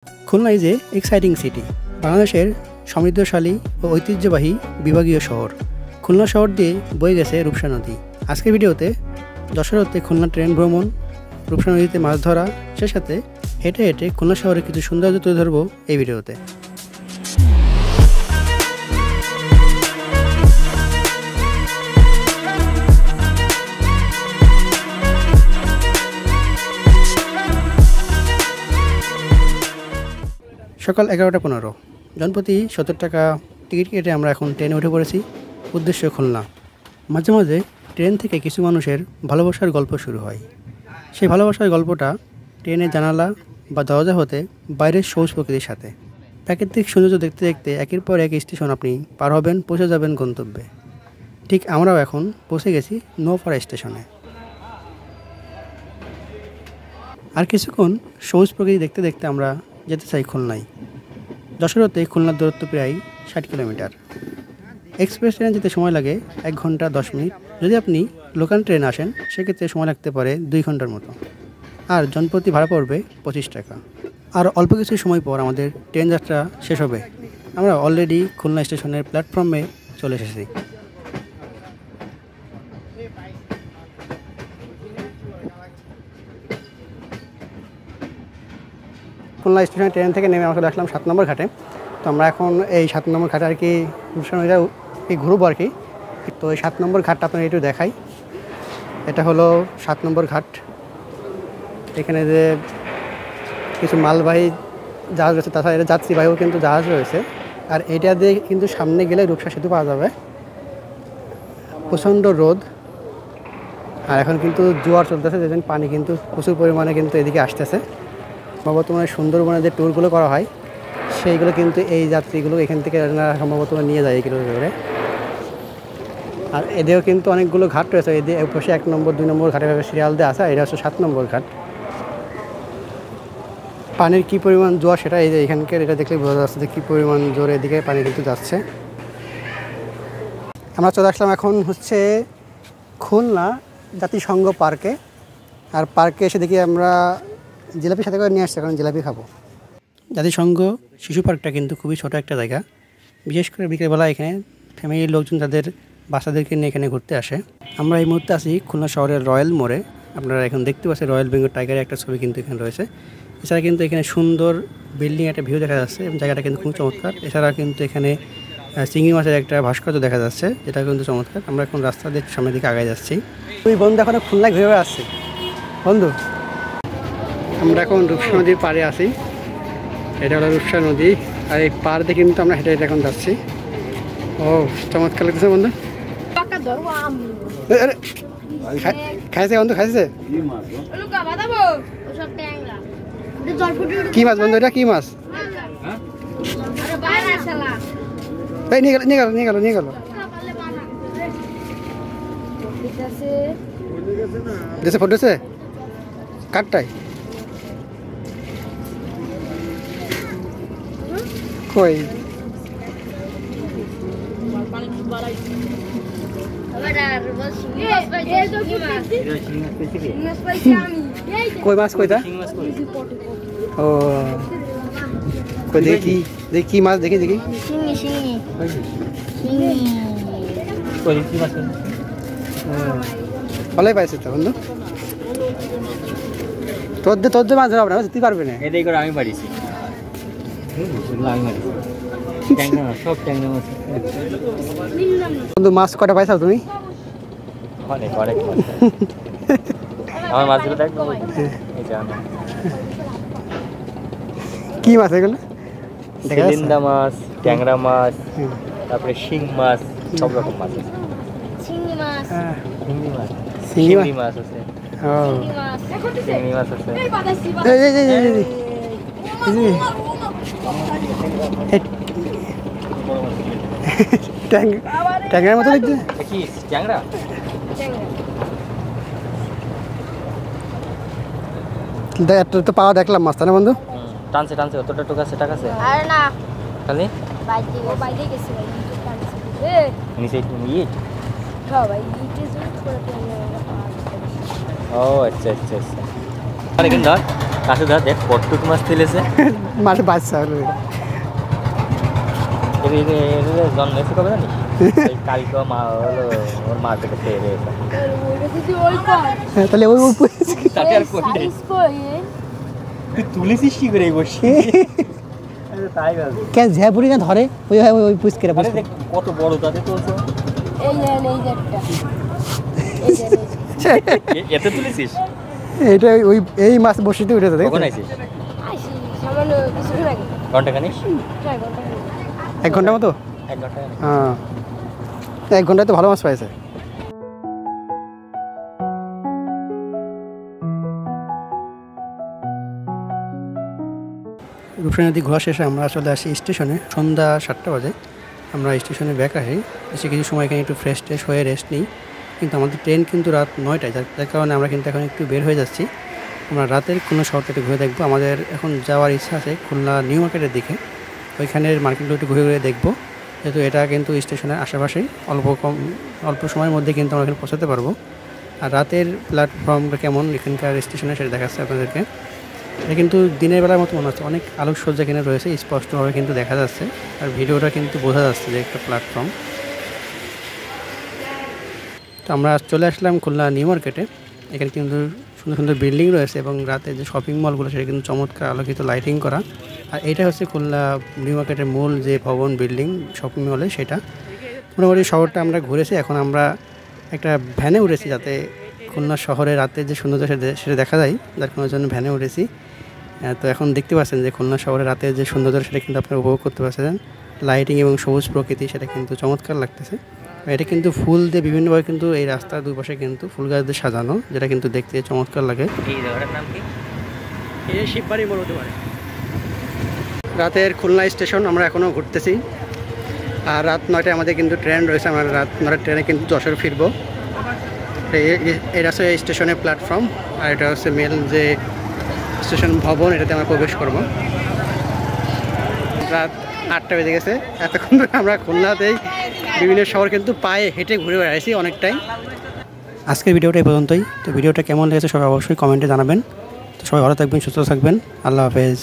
Khulna is a exciting city. বাংলাদেশের সমৃদ্ধশালী ও ঐতিহ্যবাহী বিভাগীয় শহর। খুলনা শহর দিয়ে বয়ে গেছে রূপসা নদী। আজকের ভিডিওতে যশোর হতে খুলনা ট্রেন ভ্রমণ, রূপসা নদীতে মাছ ধরা, সে সাথে হেঁটে হেঁটে খুলনা শহরে কিছু সৌন্দর্য তুলে ধরবো এই ভিডিওতে। সকাল 11:15, জনপ্রতি 70 টাকা টিকিট কেটে আমরা এখন ট্রেনে উঠে পড়েছি, উদ্দেশ্য খুলনা। মাঝে মাঝে ট্রেন থেকে কিছু মানুষের ভালোবাসার গল্প শুরু হয়। সেই ভালোবাসার গল্পটা ট্রেনের জানালা বা দরজা হতে বাইরের সবুজ প্রকৃতির সাথে। প্রাকৃতিক সৌন্দর্য দেখতে দেখতে একের পর এক স্টেশন আপনি পার হবেন, পৌঁছে যাবেন গন্তব্যে। ঠিক আমরাও এখন পৌঁছে গেছি নৌপাড়া স্টেশনে। আর কিছুক্ষণ সবুজ প্রকৃতি দেখতে দেখতে আমরা যেতে চাই খুলনায়। যশোর হতে খুলনার দূরত্ব প্রায় 60 কিলোমিটার। এক্সপ্রেস ট্রেনে যেতে সময় লাগে 1 ঘন্টা 10 মিনিট। যদি আপনি লোকাল ট্রেনে আসেন সেক্ষেত্রে সময় লাগতে পারে 2 ঘন্টার মতো। আর জনপ্রতি ভাড়া পড়বে 25 টাকা। আর অল্প কিছু সময় পর আমাদের ট্রেন যাত্রা শেষ হবে। আমরা অলরেডি খুলনা স্টেশনের প্ল্যাটফর্মে চলে এসেছি। খুলনা স্টেশনে ট্রেন থেকে নেমে আমরা আসলাম 7 নম্বর ঘাটে। তো আমরা এখন এই 7 নম্বর ঘাটে আর কি ঘুরবো আর কি। তো এই 7 নম্বর ঘাটটা আপনার একটু দেখাই। এটা হলো 7 নম্বর ঘাট। এখানে যে কিছু মালবাহী জাহাজ রয়েছে, তাছাড়া এটা যাত্রীবাহীও কিন্তু জাহাজ রয়েছে। আর এটা দিয়ে কিন্তু সামনে গেলে রূপসা সেতু পাওয়া যাবে। প্রচণ্ড রোদ, আর এখন কিন্তু জোয়ার চলতেছে, যেদিন পানি কিন্তু প্রচুর পরিমাণে কিন্তু এদিকে আসতেছে। বর্তমানে সুন্দরবনে যে ট্যুরগুলো করা হয় সেইগুলো কিন্তু এই যাত্রীগুলো এখান থেকে সম্ভবত নিয়ে যায় এইগুলো করে। আর এদিকেও কিন্তু অনেকগুলো ঘাট রয়েছে। এদিকে পাশে 1 নম্বর 2 নম্বর ঘাটে সিরিয়াল দিয়ে আসা। এটা হচ্ছে 7 নম্বর ঘাট। পানির কী পরিমাণ জোয়ার সেটা এই যে এখানকার এটা দেখলে বোঝা যাচ্ছে যে কী পরিমাণ জোরে এদিকে পানি কিন্তু যাচ্ছে। আমরা চলে আসলাম এখন হচ্ছে খুলনা জাতিসংঘ পার্কে। আর পার্কে এসে দেখি আমরা জিলাপি সাথে করে নিয়ে আসছি, কারণ জিলাপি খাবো। জাতিসংঘ শিশু পার্কটা কিন্তু খুবই ছোটো একটা জায়গা। বিশেষ করে বিকেলবেলা এখানে ফ্যামিলির লোকজন তাদের বাচ্চাদেরকে নিয়ে এখানে ঘুরতে আসে। আমরা এই মুহূর্তে আছি খুলনা শহরের রয়্যাল মোড়ে। আপনারা এখন দেখতে পাচ্ছেন রয়্যাল বেঙ্গল টাইগারের একটা ছবি কিন্তু এখানে রয়েছে। এছাড়া কিন্তু এখানে সুন্দর বিল্ডিং একটা ভিউ দেখা যাচ্ছে এবং জায়গাটা কিন্তু খুব চমৎকার। এছাড়া কিন্তু এখানে চিংড়ি মাছের একটা ভাস্কর্য দেখা যাচ্ছে, যেটা কিন্তু চমৎকার। আমরা এখন রাস্তা দিয়ে সামনের দিকে আগায় যাচ্ছি। ওই বন্ধু এখন খুলনায় ঘুরে আসছে। বন্ধু, আমরা এখন রূপসা নদীর পাড়ে আছি। এটা হলো রূপসা নদী। আর এই পাড় দিয়ে কিন্তু আমরা হেঁটে হেঁটে এখন যাচ্ছি। ও চমৎকার লাগতেছে বন্ধু। খাইছে বন্ধু, খাইছে? কি মাছ বন্ধু, এটা কি মাছ? এই নিয়ে গেল নিয়ে গেল নিয়ে গেল নিয়ে গেল দেশে ফোটেছে কাঠটাই কই কই মাছ কইতা? ও কই দেখি দেখি কি মাছ, দেখি দেখি ভালোই পাইছে তো বন্ধু। তোর মাছ ধরা না, তুই পারবি না। আমি পারিছি বন্ধু মাছ কটা পাইছাও তুমি? আমার মাছগুলো দেখ। কি মাছ এগুলো? সিলিন্দা মাছ, ট্যাংরা মাছ, তারপরে শিং মাছ, সব রকম মাছ আছে। চিংড়ি মাছ আছে। চিংড়ি মাছ আছে। ট্যাংরার মতো দেখতে। কি ট্যাংরা? তো পাওয়া দেখলাম মাছটা না বন্ধু। টানছে টানছে অতটা টোকা আছে টাকা আছে। আরে না খালি বাইরে গেছে ভাই টানছে নিচে ইট। হ্যাঁ ভাই ইটে জুট করে ও আচ্ছা আচ্ছা আচ্ছা আরে কিন্তু কাছে ধর দেখ কতটুক মাছ তুলেছে। মাছের বাচ্চা হলো জন্মেছে কবে জানিস? কালকে মা হলো ওর মার পেটে খেয়ে রয়েছে। তাহলে ওই তাতে আর কোন তুই তুলেছিস কি করে বসে? তাই ভাবি কেন ঝ্যাপুরি না ধরে ওই ওই পুচকেরা কত বড় তাতে তুলছে। এতে তুলেছিস? এটা ওই এই মাছ বসিতে উঠে দেখ। কখন আইছিস? ঘন্টা খানিক? 1 ঘন্টা মতো? 1 ঘন্টা। হ্যাঁ 1 ঘন্টায় তো ভালো মাছ পাইছে। রূপসা নদী ঘোরা শেষে আমরা চলে আসি স্টেশনে। সন্ধ্যা 7টা বাজে। আমরা স্টেশনে ব্যাক আসি, এসে কিছু সময় এখানে একটু ফ্রেশ ট্রেশ হয়ে রেস্ট নিই। কিন্তু আমাদের ট্রেন কিন্তু রাত 9টায়, যার কারণে আমরা কিন্তু এখন একটু বের হয়ে যাচ্ছি। আমরা রাতের খুলনা শহরটা একটু ঘুরে দেখবো। আমাদের এখন যাওয়ার ইচ্ছা আছে খুলনা নিউ মার্কেটের দিকে, ওইখানের মার্কেটগুলো একটু ঘুরে ঘুরে দেখবো। যেহেতু এটা কিন্তু স্টেশনের আশেপাশেই অল্প সময়ের মধ্যে কিন্তু আমরা এখানে পৌঁছাতে পারবো। আর রাতের প্ল্যাটফর্মটা কেমন এখানকার স্টেশনে সেটা দেখাচ্ছে আপনাদেরকে। এটা কিন্তু দিনের বেলার মতো মনে হচ্ছে, অনেক আলোকসজ্জা এখানে রয়েছে, স্পষ্টভাবে কিন্তু দেখা যাচ্ছে। আর ভিডিওটা কিন্তু বোঝা যাচ্ছে যে একটা প্ল্যাটফর্ম। তো আমরা চলে আসলাম খুলনা নিউ মার্কেটে। এখানে কিন্তু সুন্দর সুন্দর বিল্ডিং রয়েছে এবং রাতে যে শপিং মলগুলো সেটা কিন্তু চমৎকার আলোকিত লাইটিং করা। আর এটা হচ্ছে খুলনা নিউ মার্কেটের মূল যে ভবন বিল্ডিং শপিং মলে, সেটা মোটামুটি শহরটা আমরা ঘুরেছি। এখন আমরা একটা ভ্যানে উঠেছি যাতে খুলনা শহরে রাতে যে সৌন্দর্য সেটা দেখা যায়, যার কোনো জন্য ভ্যানে উঠেছি। তো এখন দেখতে পাচ্ছেন যে খুলনা শহরে রাতে যে সৌন্দর্য সেটা কিন্তু আপনারা উপভোগ করতে পারছেন। লাইটিং এবং সবুজ প্রকৃতি সেটা কিন্তু চমৎকার লাগতেছে। এটা কিন্তু ফুল দিয়ে বিভিন্নভাবে কিন্তু এই রাস্তার দুই পাশে কিন্তু ফুল গাছ দিয়ে সাজানো, যেটা কিন্তু দেখতে চমৎকার লাগে। এই জায়গাটার নাম কি? এই শিববাড়ি মোড় হতে পারে। রাতের খুলনা স্টেশন আমরা এখনও ঘুরতেছি। আর রাত 9টায় আমাদের কিন্তু ট্রেন রয়েছে। আমরা রাত 9টার ট্রেনে কিন্তু যশোর ফিরবো। এটা হচ্ছে স্টেশনের প্ল্যাটফর্ম, আর এটা হচ্ছে মেল যে স্টেশন ভবন, এটাতে আমরা প্রবেশ করব। রাত 8টা বেজে গেছে। এতক্ষণ ধরে আমরা খুলনাতেই বিভিন্ন শহর কিন্তু পায়ে হেঁটে ঘুরে বেড়াইছি অনেকটাই। আজকের ভিডিওটা এই পর্যন্তই। তো ভিডিওটা কেমন লেগেছে সবাই অবশ্যই কমেন্টে জানাবেন। তো সবাই ভালো থাকবেন, সুস্থ থাকবেন। আল্লাহ হাফেজ।